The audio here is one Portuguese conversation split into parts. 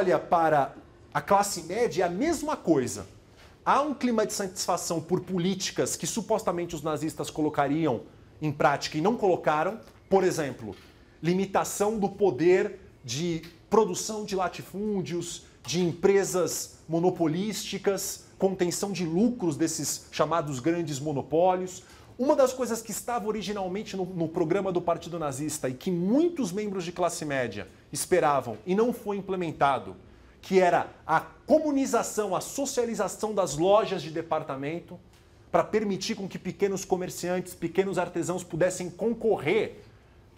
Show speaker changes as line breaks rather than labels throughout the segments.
olha para a classe média, é a mesma coisa. Há um clima de satisfação por políticas que supostamente os nazistas colocariam em prática e não colocaram. Por exemplo, limitação do poder de produção de latifúndios, de empresas monopolísticas, contenção de lucros desses chamados grandes monopólios. Uma das coisas que estava originalmente no programa do Partido Nazista e que muitos membros de classe média esperavam e não foi implementado, que era a comunização, a socialização das lojas de departamento para permitir com que pequenos comerciantes, pequenos artesãos pudessem concorrer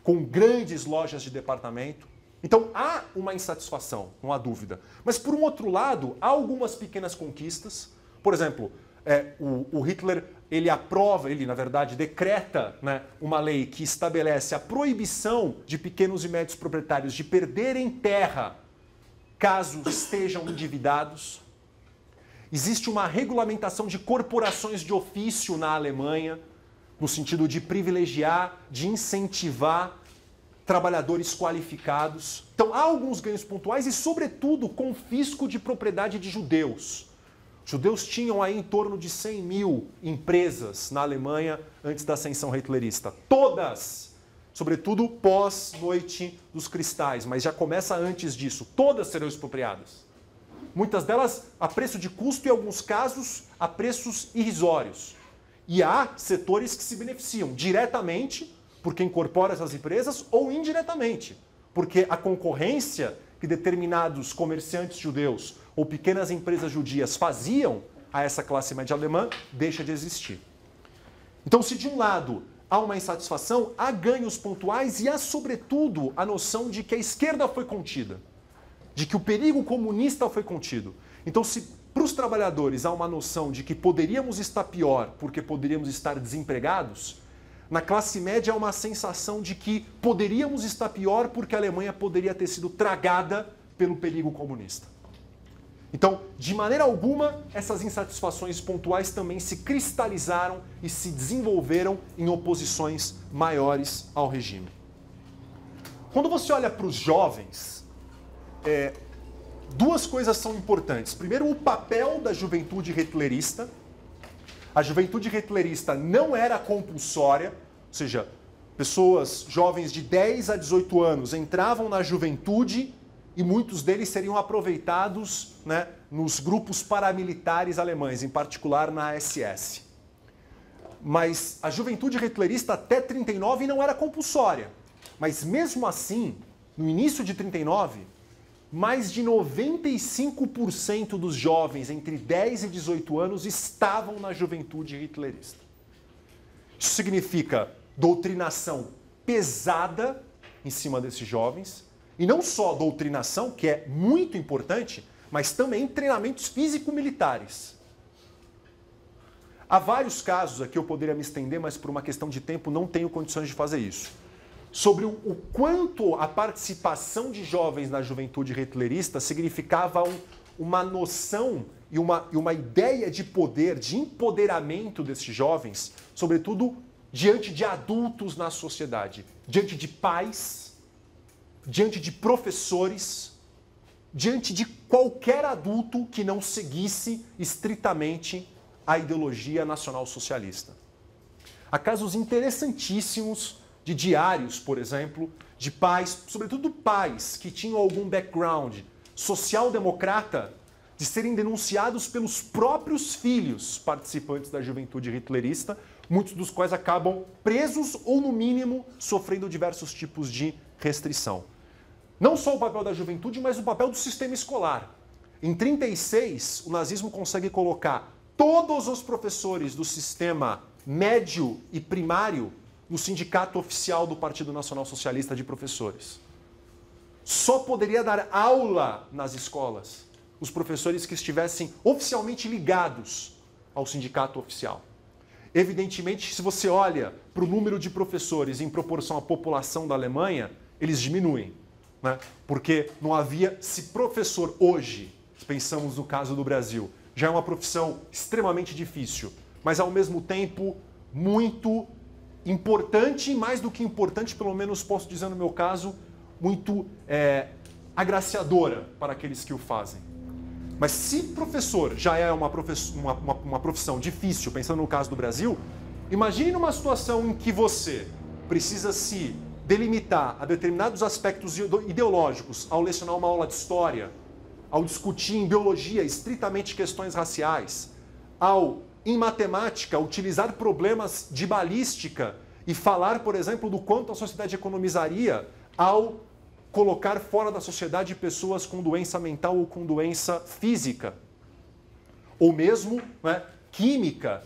com grandes lojas de departamento. Então há uma insatisfação, não há dúvida. Mas por um outro lado, há algumas pequenas conquistas. Por exemplo, o Hitler, ele aprova, ele na verdade decreta, né, uma lei que estabelece a proibição de pequenos e médios proprietários de perderem terra caso estejam endividados. Existe uma regulamentação de corporações de ofício na Alemanha, no sentido de privilegiar, de incentivar trabalhadores qualificados. Então há alguns ganhos pontuais e, sobretudo, confisco de propriedade de judeus. Os judeus tinham aí em torno de 100 mil empresas na Alemanha antes da ascensão hitlerista. Todas, sobretudo pós-Noite dos Cristais, mas já começa antes disso, todas serão expropriadas. Muitas delas a preço de custo e, em alguns casos, a preços irrisórios. E há setores que se beneficiam diretamente, porque incorpora essas empresas, ou indiretamente, porque a concorrência que determinados comerciantes judeus ou pequenas empresas judias faziam a essa classe média alemã deixa de existir. Então, se de um lado há uma insatisfação, há ganhos pontuais e há, sobretudo, a noção de que a esquerda foi contida, de que o perigo comunista foi contido. Então, se para os trabalhadores há uma noção de que poderíamos estar pior porque poderíamos estar desempregados, na classe média há uma sensação de que poderíamos estar pior porque a Alemanha poderia ter sido tragada pelo perigo comunista. Então, de maneira alguma, essas insatisfações pontuais também se cristalizaram e se desenvolveram em oposições maiores ao regime. Quando você olha para os jovens, duas coisas são importantes. Primeiro, o papel da juventude hitlerista. A juventude hitlerista não era compulsória, ou seja, pessoas jovens de 10 a 18 anos entravam na juventude e muitos deles seriam aproveitados, né, nos grupos paramilitares alemães, em particular na SS. Mas a juventude hitlerista até 39 não era compulsória. Mas mesmo assim, no início de 39, mais de 95% dos jovens entre 10 e 18 anos estavam na juventude hitlerista. Isso significa doutrinação pesada em cima desses jovens, e não só doutrinação, que é muito importante, mas também treinamentos físico-militares. Há vários casos, aqui eu poderia me estender, mas por uma questão de tempo não tenho condições de fazer isso, sobre o quanto a participação de jovens na juventude hitlerista significava uma noção e uma ideia de poder, de empoderamento desses jovens, sobretudo diante de adultos na sociedade, diante de pais, diante de professores, diante de qualquer adulto que não seguisse estritamente a ideologia nacional-socialista. Há casos interessantíssimos de diários, por exemplo, de pais, sobretudo pais que tinham algum background social-democrata, de serem denunciados pelos próprios filhos participantes da juventude hitlerista, muitos dos quais acabam presos ou, no mínimo, sofrendo diversos tipos de restrição. Não só o papel da juventude, mas o papel do sistema escolar. Em 1936, o nazismo consegue colocar todos os professores do sistema médio e primário no sindicato oficial do Partido Nacional Socialista de Professores. Só poderia dar aula nas escolas os professores que estivessem oficialmente ligados ao sindicato oficial. Evidentemente, se você olha para o número de professores em proporção à população da Alemanha, eles diminuem, né? Porque não havia... Se professor hoje, pensamos no caso do Brasil, já é uma profissão extremamente difícil, mas ao mesmo tempo muito importante, e mais do que importante, pelo menos posso dizer no meu caso, muito agraciadora para aqueles que o fazem. Mas se professor já é uma profissão difícil, pensando no caso do Brasil, imagine uma situação em que você precisa se delimitar a determinados aspectos ideológicos ao lecionar uma aula de história, ao discutir em biologia estritamente questões raciais, ao, em matemática, utilizar problemas de balística e falar, por exemplo, do quanto a sociedade economizaria ao colocar fora da sociedade pessoas com doença mental ou com doença física. Ou mesmo, né, química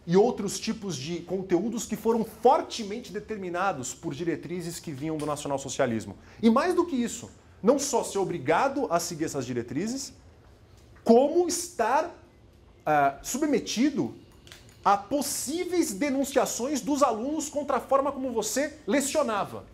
e outros tipos de conteúdos que foram fortemente determinados por diretrizes que vinham do nacionalsocialismo. E mais do que isso, não só ser obrigado a seguir essas diretrizes, como estar submetido a possíveis denunciações dos alunos contra a forma como você lecionava,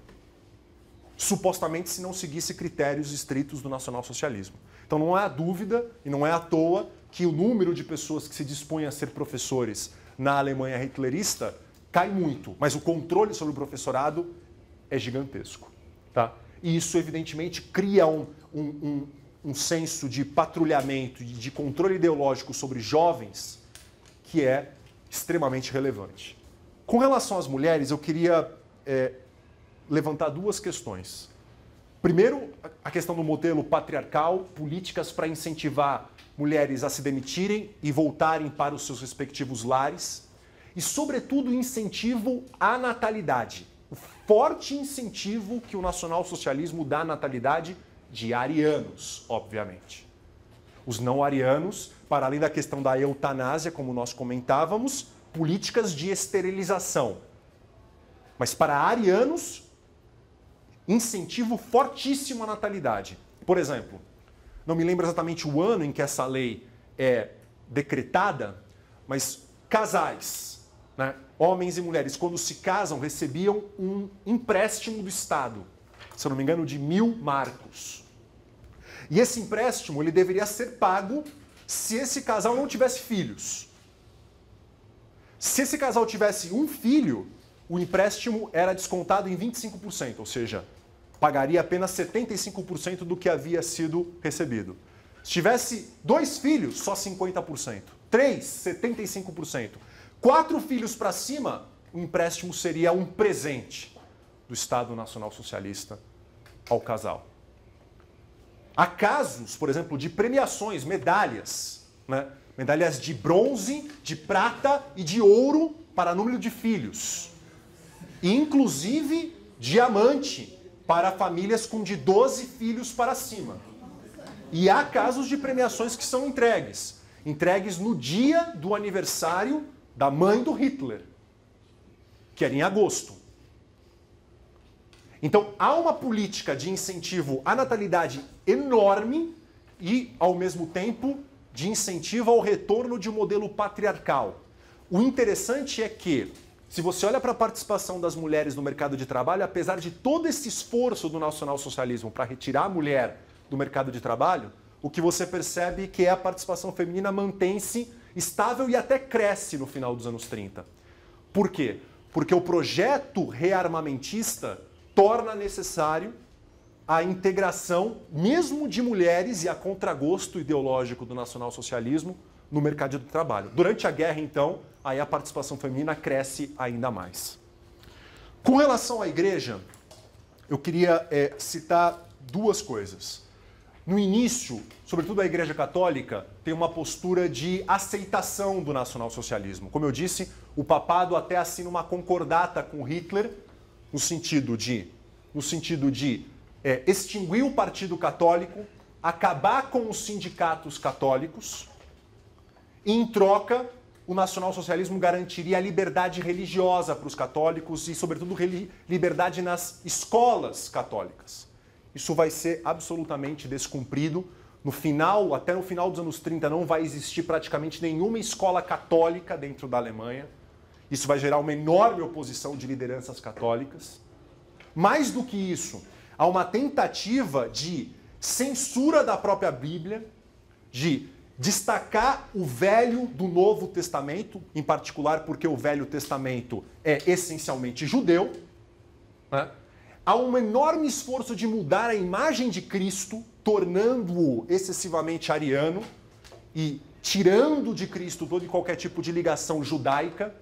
supostamente se não seguisse critérios estritos do nacionalsocialismo. Então não há dúvida e não é à toa que o número de pessoas que se dispõem a ser professores na Alemanha hitlerista cai muito, mas o controle sobre o professorado é gigantesco. Tá? E isso, evidentemente, cria um senso de patrulhamento, de controle ideológico sobre jovens que é extremamente relevante. Com relação às mulheres, eu queria levantar duas questões. Primeiro, a questão do modelo patriarcal, políticas para incentivar mulheres a se demitirem e voltarem para os seus respectivos lares. E, sobretudo, incentivo à natalidade. O forte incentivo que o nacionalsocialismo dá à natalidade de arianos, obviamente. Os não arianos, para além da questão da eutanásia, como nós comentávamos, políticas de esterilização. Mas para arianos, incentivo fortíssimo à natalidade. Por exemplo, não me lembro exatamente o ano em que essa lei é decretada, mas casais, né, homens e mulheres, quando se casam, recebiam um empréstimo do Estado, se eu não me engano, de 1.000 marcos. E esse empréstimo ele deveria ser pago se esse casal não tivesse filhos. Se esse casal tivesse um filho, o empréstimo era descontado em 25%, ou seja, pagaria apenas 75% do que havia sido recebido. Se tivesse 2 filhos, só 50%. 3, 75%. 4 filhos para cima, o empréstimo seria um presente do Estado Nacional Socialista ao casal. Há casos, por exemplo, de premiações, medalhas, né? Medalhas de bronze, de prata e de ouro para número de filhos. E, inclusive, diamante para famílias com de 12 filhos para cima. E há casos de premiações que são entregues no dia do aniversário da mãe do Hitler, que era em agosto. Então, há uma política de incentivo à natalidade enorme e, ao mesmo tempo, de incentivo ao retorno de um modelo patriarcal. O interessante é que, se você olha para a participação das mulheres no mercado de trabalho, apesar de todo esse esforço do nacionalsocialismo para retirar a mulher do mercado de trabalho, o que você percebe é que a participação feminina mantém-se estável e até cresce no final dos anos 30. Por quê? Porque o projeto rearmamentista torna necessário a integração, mesmo de mulheres e a contragosto ideológico do nacionalsocialismo, no mercado de trabalho. Durante a guerra, então, aí a participação feminina cresce ainda mais. Com relação à igreja, eu queria citar duas coisas. No início, sobretudo a Igreja Católica, tem uma postura de aceitação do nacionalsocialismo. Como eu disse, o papado até assina uma concordata com Hitler, no sentido de extinguir o Partido Católico, acabar com os sindicatos católicos, e, em troca, o nacionalsocialismo garantiria a liberdade religiosa para os católicos e, sobretudo, liberdade nas escolas católicas. Isso vai ser absolutamente descumprido. Até no final dos anos 30, não vai existir praticamente nenhuma escola católica dentro da Alemanha. Isso vai gerar uma enorme oposição de lideranças católicas. Mais do que isso, há uma tentativa de censura da própria Bíblia, de destacar o Velho do Novo Testamento, em particular porque o Velho Testamento é essencialmente judeu, né? há um enorme esforço de mudar a imagem de Cristo, tornando-o excessivamente ariano e tirando de Cristo todo e qualquer tipo de ligação judaica.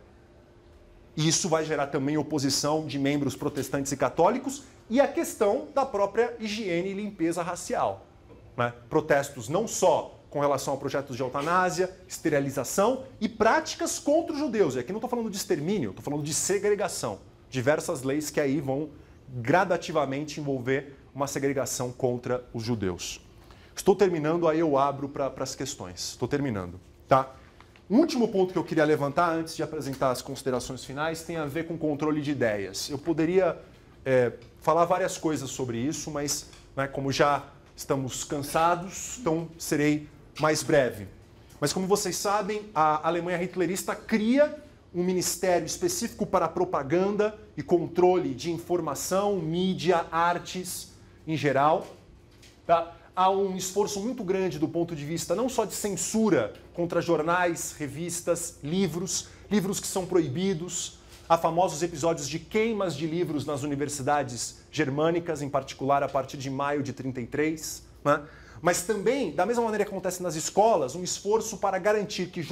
E isso vai gerar também oposição de membros protestantes e católicos e a questão da própria higiene e limpeza racial, né? Protestos não só com relação a projetos de eutanásia, esterilização e práticas contra os judeus. E aqui não estou falando de extermínio, estou falando de segregação. Diversas leis que aí vão gradativamente envolver uma segregação contra os judeus. Estou terminando, aí eu abro para as questões. Estou terminando, tá? Um último ponto que eu queria levantar antes de apresentar as considerações finais tem a ver com controle de ideias. Eu poderia falar várias coisas sobre isso, mas né, como já estamos cansados, então serei mais breve. Mas como vocês sabem, a Alemanha hitlerista cria um ministério específico para propaganda e controle de informação, mídia, artes em geral. Tá? Há um esforço muito grande do ponto de vista não só de censura contra jornais, revistas, livros que são proibidos. Há famosos episódios de queimas de livros nas universidades germânicas, em particular a partir de maio de 1933. Né? Mas também, da mesma maneira que acontece nas escolas, um esforço para garantir que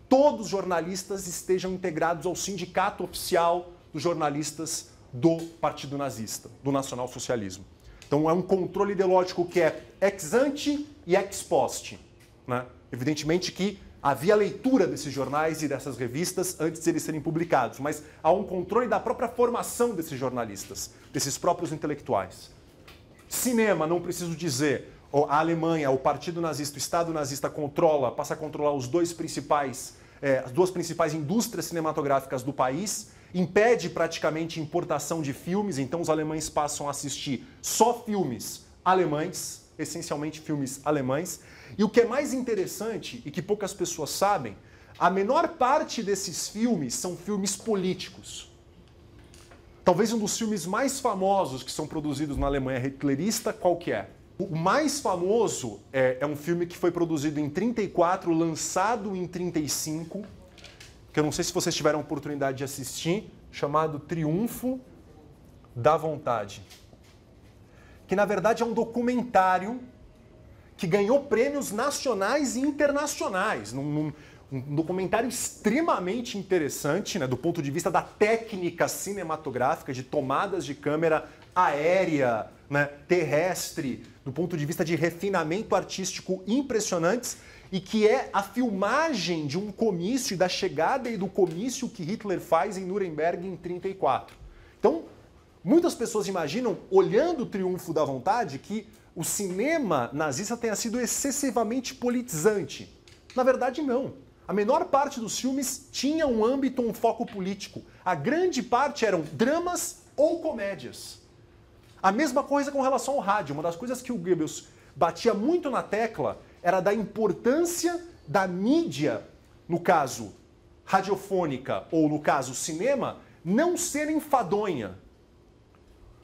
todos os jornalistas estejam integrados ao sindicato oficial dos jornalistas do Partido Nazista, do nacionalsocialismo. Então é um controle ideológico que é ex ante e ex post. Né? Evidentemente que havia leitura desses jornais e dessas revistas antes de eles serem publicados, mas há um controle da própria formação desses jornalistas, desses próprios intelectuais. Cinema, não preciso dizer, a Alemanha, o Partido Nazista, o Estado Nazista passa a controlar as duas principais indústrias cinematográficas do país, impede praticamente importação de filmes, então os alemães passam a assistir só filmes alemães, essencialmente filmes alemães. E o que é mais interessante e que poucas pessoas sabem, a menor parte desses filmes são filmes políticos. Talvez um dos filmes mais famosos que são produzidos na Alemanha hitlerista, qual que é? O mais famoso é um filme que foi produzido em 1934, lançado em 1935, que eu não sei se vocês tiveram a oportunidade de assistir, chamado Triunfo da Vontade. Que na verdade é um documentário que ganhou prêmios nacionais e internacionais. Um documentário extremamente interessante, né, do ponto de vista da técnica cinematográfica, de tomadas de câmera aérea, né, terrestre, do ponto de vista de refinamento artístico impressionantes, e que é a filmagem de um comício, da chegada e do comício que Hitler faz em Nuremberg em 1934. Então, muitas pessoas imaginam, olhando o Triunfo da Vontade, que o cinema nazista tenha sido excessivamente politizante. Na verdade, não. A menor parte dos filmes tinha um âmbito, um foco político. A grande parte eram dramas ou comédias. A mesma coisa com relação ao rádio. Uma das coisas que o Goebbels batia muito na tecla era da importância da mídia, no caso radiofônica ou no caso cinema, não ser enfadonha.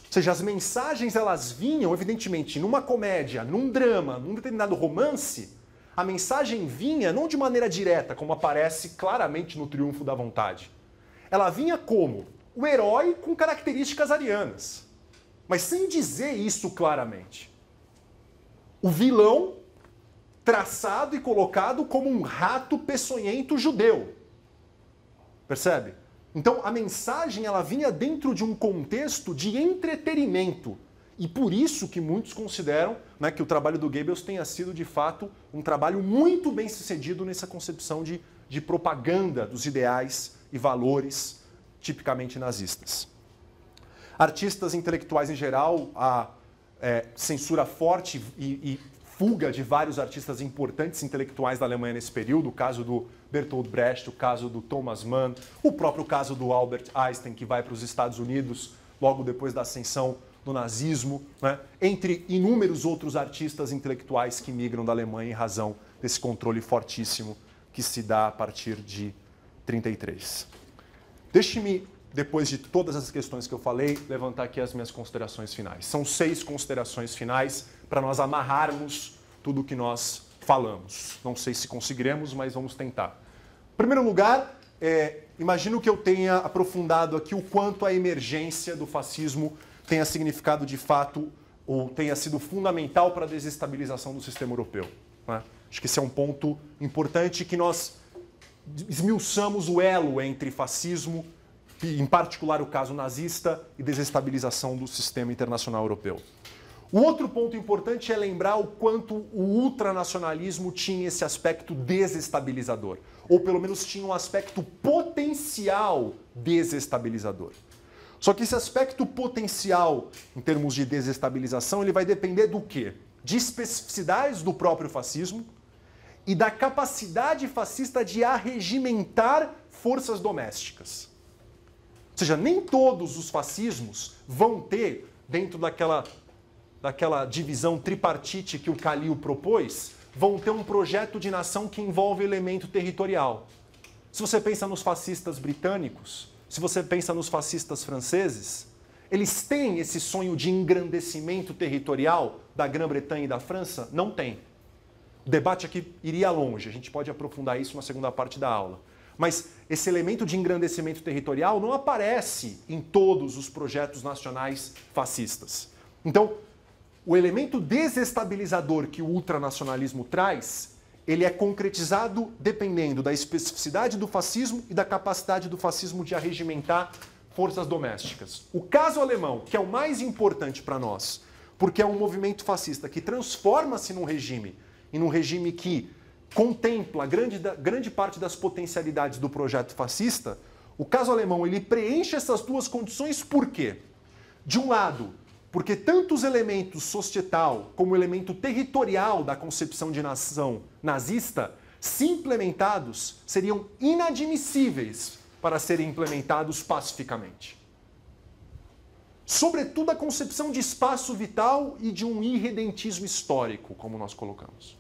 Ou seja, as mensagens elas vinham, evidentemente, numa comédia, num drama, num determinado romance, a mensagem vinha não de maneira direta, como aparece claramente no Triunfo da Vontade. Ela vinha como o herói com características arianas, mas sem dizer isso claramente. O vilão traçado e colocado como um rato peçonhento judeu. Percebe? Então a mensagem ela vinha dentro de um contexto de entretenimento. E por isso que muitos consideram, né, que o trabalho do Goebbels tenha sido, de fato, um trabalho muito bem sucedido nessa concepção de propaganda dos ideais e valores tipicamente nazistas. Artistas intelectuais em geral, a censura forte e fuga de vários artistas importantes intelectuais da Alemanha nesse período, o caso do Bertolt Brecht, o caso do Thomas Mann, o próprio caso do Albert Einstein, que vai para os Estados Unidos logo depois da ascensão do nazismo, né? Entre inúmeros outros artistas intelectuais que migram da Alemanha em razão desse controle fortíssimo que se dá a partir de 1933. Deixe-me, depois de todas as questões que eu falei, levantar aqui as minhas considerações finais. São 6 considerações finais para nós amarrarmos tudo o que nós falamos. Não sei se conseguiremos, mas vamos tentar. Em primeiro lugar, imagino que eu tenha aprofundado aqui o quanto a emergência do fascismo tenha significado de fato ou tenha sido fundamental para a desestabilização do sistema europeu, né? Acho que esse é um ponto importante, que nós esmiuçamos o elo entre fascismo, e em particular o caso nazista, e desestabilização do sistema internacional europeu. O outro ponto importante é lembrar o quanto o ultranacionalismo tinha esse aspecto desestabilizador, ou pelo menos tinha um aspecto potencial desestabilizador. Só que esse aspecto potencial, em termos de desestabilização, ele vai depender do quê? De especificidades do próprio fascismo e da capacidade fascista de arregimentar forças domésticas. Ou seja, nem todos os fascismos vão ter, dentro daquela divisão tripartite que o Khalil propôs, vão ter um projeto de nação que envolve elemento territorial. Se você pensa nos fascistas britânicos, se você pensa nos fascistas franceses, eles têm esse sonho de engrandecimento territorial da Grã-Bretanha e da França? Não tem. O debate aqui iria longe, a gente pode aprofundar isso na segunda parte da aula. Mas esse elemento de engrandecimento territorial não aparece em todos os projetos nacionais fascistas. Então, o elemento desestabilizador que o ultranacionalismo traz, ele é concretizado dependendo da especificidade do fascismo e da capacidade do fascismo de arregimentar forças domésticas. O caso alemão, que é o mais importante para nós, porque é um movimento fascista que transforma-se num regime, e num regime que contempla grande parte das potencialidades do projeto fascista, o caso alemão ele preenche essas duas condições por quê? De um lado, porque tanto os elementos societal como o elemento territorial da concepção de nação nazista, se implementados, seriam inadmissíveis para serem implementados pacificamente. Sobretudo a concepção de espaço vital e de um irredentismo histórico, como nós colocamos.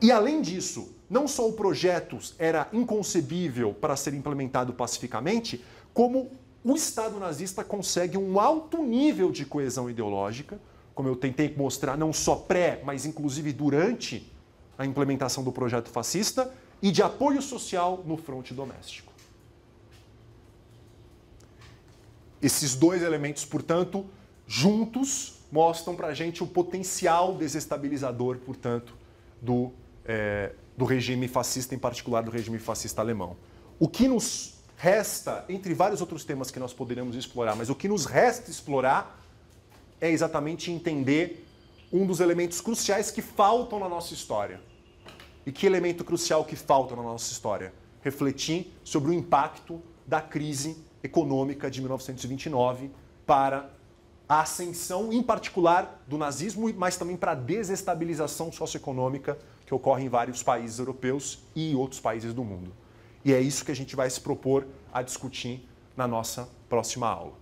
E além disso, não só o projeto era inconcebível para ser implementado pacificamente, como o Estado nazista consegue um alto nível de coesão ideológica, como eu tentei mostrar, não só pré, mas inclusive durante a implementação do projeto fascista, e de apoio social no fronte doméstico. Esses dois elementos, portanto, juntos, mostram para a gente o potencial desestabilizador, portanto, do regime fascista, em particular do regime fascista alemão. O que nos resta, entre vários outros temas que nós poderíamos explorar, mas o que nos resta explorar é exatamente entender um dos elementos cruciais que faltam na nossa história. E que elemento crucial que falta na nossa história? Refletir sobre o impacto da crise econômica de 1929 para a ascensão, em particular, do nazismo, mas também para a desestabilização socioeconômica que ocorre em vários países europeus e outros países do mundo. E é isso que a gente vai se propor a discutir na nossa próxima aula.